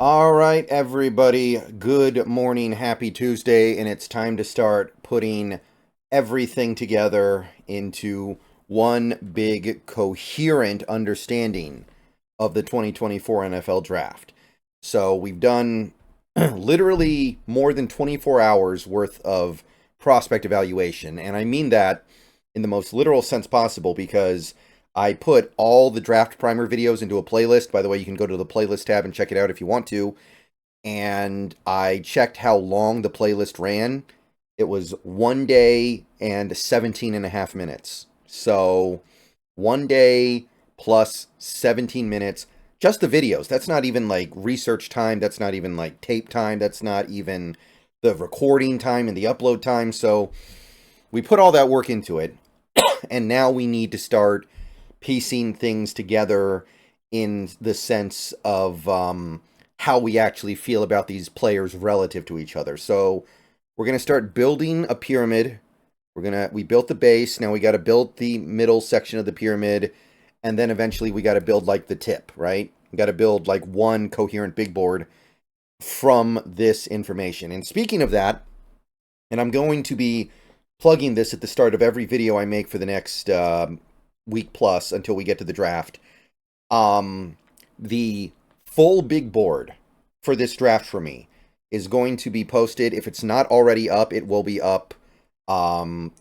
All right, everybody. Good morning. Happy Tuesday. And it's time to start putting everything together into one big coherent understanding of the 2024 NFL draft. So we've done literally more than 24 hours worth of prospect evaluation. And I mean that in the most literal sense possible because I put all the draft primer videos into a playlist. By the way, you can go to the playlist tab and check it out if you want to. And I checked how long the playlist ran. It was 1 day and 17 and a half minutes. So 1 day plus 17 minutes. Just the videos. That's not even like research time. That's not even like tape time. That's not even the recording time and the upload time. So we put all that work into it. And now we need to start piecing things together in the sense of how we actually feel about these players relative to each other. So we're going to start building a pyramid. We built the base. Now we got to build the middle section of the pyramid. And then eventually we got to build like the tip, right? We got to build like one coherent big board from this information. And speaking of that, and I'm going to be plugging this at the start of every video I make for the next week plus until we get to the draft. The full big board for this draft for me is going to be posted. If it's not already up, it will be up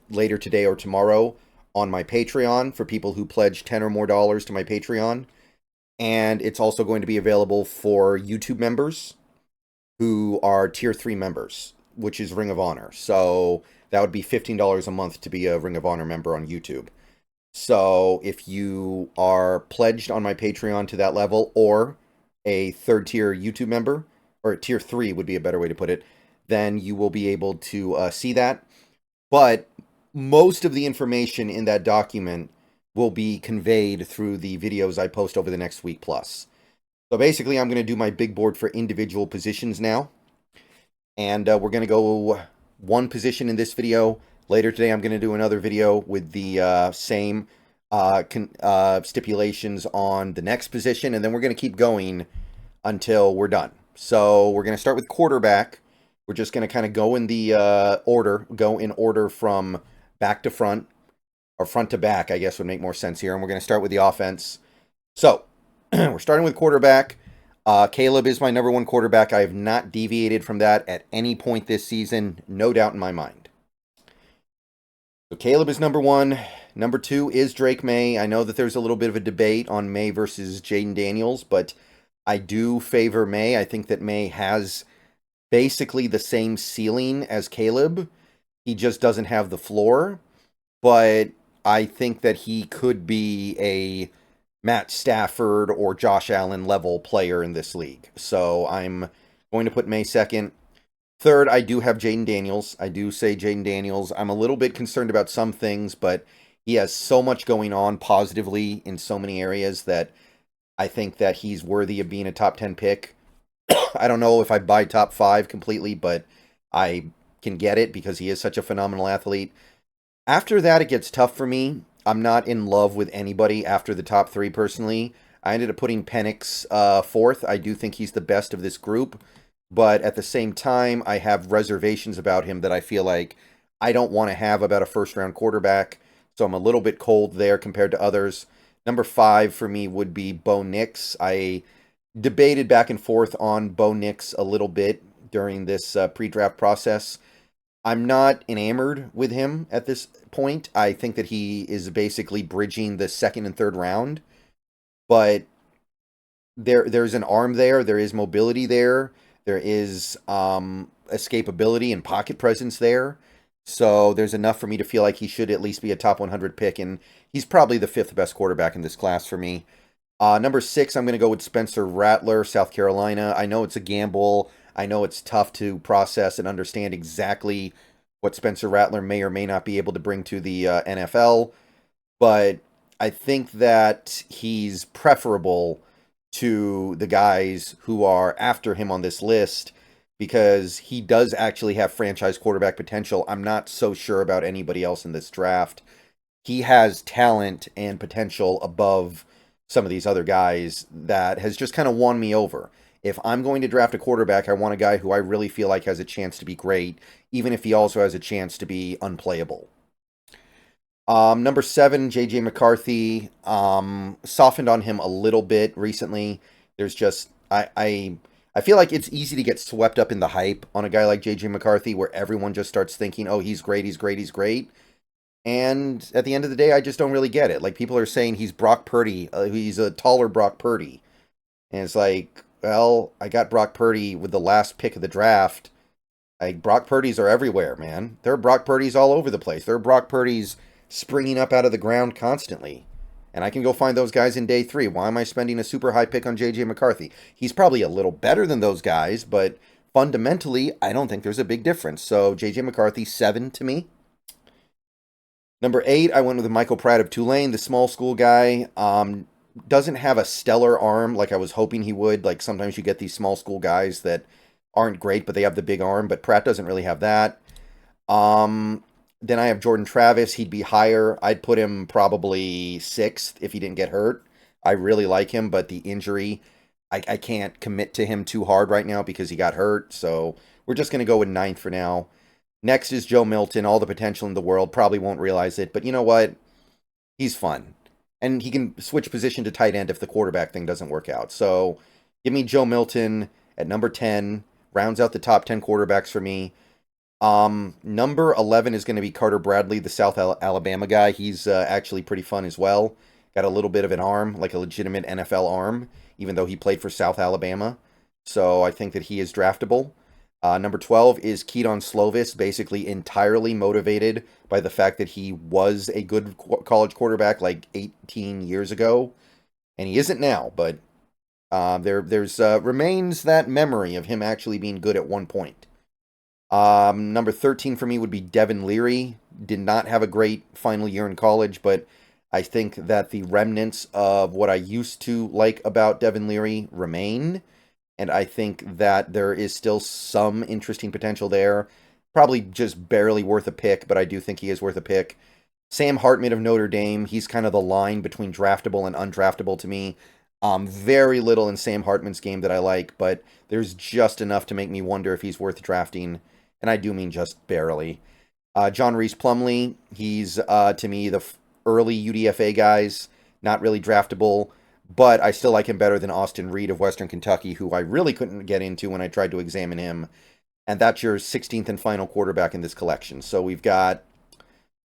later today or tomorrow on my Patreon for people who pledge $10 or more to my Patreon. And it's also going to be available for YouTube members who are tier 3 members, which is Ring of Honor. So that would be $15 a month to be a Ring of Honor member on YouTube. So if you are pledged on my Patreon to that level, or a third tier YouTube member, or tier 3 would be a better way to put it, then you will be able to see that. But most of the information in that document will be conveyed through the videos I post over the next week plus. So basically, I'm going to do my big board for individual positions now. And we're going to go one position in this video. Later today, I'm going to do another video with the same stipulations on the next position. And then we're going to keep going until we're done. So we're going to start with quarterback. We're just going to kind of go in the go in order from back to front, or front to back, I guess would make more sense here. And we're going to start with the offense. So we're starting with quarterback. Caleb is my number one quarterback. I have not deviated from that at any point this season. No doubt in my mind. So Caleb is number one. Number two is Drake May. I know that there's a little bit of a debate on May versus Jaden Daniels, but I do favor May. I think that May has basically the same ceiling as Caleb. He just doesn't have the floor. But I think that he could be a Matt Stafford or Josh Allen level player in this league. So I'm going to put May second. Third, I do have Jaden Daniels. I do say Jaden Daniels. I'm a little bit concerned about some things, but he has so much going on positively in so many areas that I think that he's worthy of being a top 10 pick. I don't know if I buy top 5 completely, but I can get it because he is such a phenomenal athlete. After that, it gets tough for me. I'm not in love with anybody after the top 3 personally. I ended up putting Penix fourth. I do think he's the best of this group. But at the same time, I have reservations about him that I feel like I don't want to have about a first-round quarterback. So I'm a little bit cold there compared to others. Number 5 for me would be Bo Nix. I debated back and forth on Bo Nix a little bit during this pre-draft process. I'm not enamored with him at this point. I think that he is basically bridging the second and third round. But there's an arm there. There is mobility there. There is escapability and pocket presence there. So there's enough for me to feel like he should at least be a top 100 pick. And he's probably the 5th best quarterback in this class for me. Number 6, I'm going to go with Spencer Rattler, South Carolina. I know it's a gamble. I know it's tough to process and understand exactly what Spencer Rattler may or may not be able to bring to the NFL. But I think that he's preferable to the guys who are after him on this list because he does actually have franchise quarterback potential. I'm not so sure about anybody else in this draft. He has talent and potential above some of these other guys that has just kind of won me over. If I'm going to draft a quarterback, I want a guy who I really feel like has a chance to be great, even if he also has a chance to be unplayable. Number 7, J.J. McCarthy. Softened on him a little bit recently. There's just I feel like it's easy to get swept up in the hype on a guy like J.J. McCarthy, where everyone just starts thinking, "Oh, he's great, he's great, he's great." And at the end of the day, I just don't really get it. Like, people are saying he's Brock Purdy. He's a taller Brock Purdy. And it's like, well, I got Brock Purdy with the last pick of the draft. Brock Purdy's are everywhere, man. There are Brock Purdy's all over the place. There are Brock Purdy's springing up out of the ground constantly. And I can go find those guys in day 3. Why am I spending a super high pick on J.J. McCarthy? He's probably a little better than those guys, but fundamentally, I don't think there's a big difference. So J.J. McCarthy, 7 to me. Number 8, I went with Michael Pratt of Tulane, the small school guy. Doesn't have a stellar arm like I was hoping he would. Like, sometimes you get these small school guys that aren't great, but they have the big arm. But Pratt doesn't really have that. Then I have Jordan Travis. He'd be higher. I'd put him probably 6th if he didn't get hurt. I really like him, but the injury, I can't commit to him too hard right now because he got hurt. So we're just going to go with 9th for now. Next is Joe Milton. All the potential in the world. Probably won't realize it, but you know what? He's fun. And he can switch position to tight end if the quarterback thing doesn't work out. So give me Joe Milton at number 10. Rounds out the top 10 quarterbacks for me. Number 11 is going to be Carter Bradley, the South Alabama guy. He's actually pretty fun as well. Got a little bit of an arm, like a legitimate NFL arm, even though he played for South Alabama. So I think that he is draftable. Number 12 is Keaton Slovis, basically entirely motivated by the fact that he was a good college quarterback like 18 years ago. And he isn't now, but there's remains that memory of him actually being good at one point. Number 13 for me would be Devin Leary. Did not have a great final year in college, but I think that the remnants of what I used to like about Devin Leary remain. And I think that there is still some interesting potential there. Probably just barely worth a pick, but I do think he is worth a pick. Sam Hartman of Notre Dame. He's kind of the line between draftable and undraftable to me. Very little in Sam Hartman's game that I like, but there's just enough to make me wonder if he's worth drafting. And I do mean just barely. John Reese Plumlee. He's, to me, the early UDFA guys. Not really draftable. But I still like him better than Austin Reed of Western Kentucky, who I really couldn't get into when I tried to examine him. And that's your 16th and final quarterback in this collection. So we've got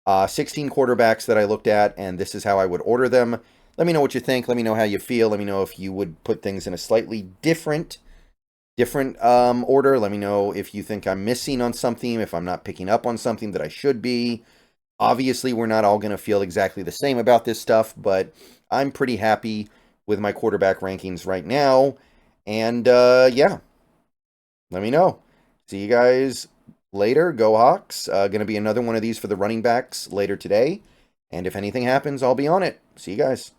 16 quarterbacks that I looked at, and this is how I would order them. Let me know what you think. Let me know how you feel. Let me know if you would put things in a slightly different order. Let me know if you think I'm missing on something, if I'm not picking up on something that I should be. Obviously, we're not all going to feel exactly the same about this stuff, but I'm pretty happy with my quarterback rankings right now. And, yeah, let me know. See you guys later. Go Hawks. Going to be another one of these for the running backs later today. And if anything happens, I'll be on it. See you guys.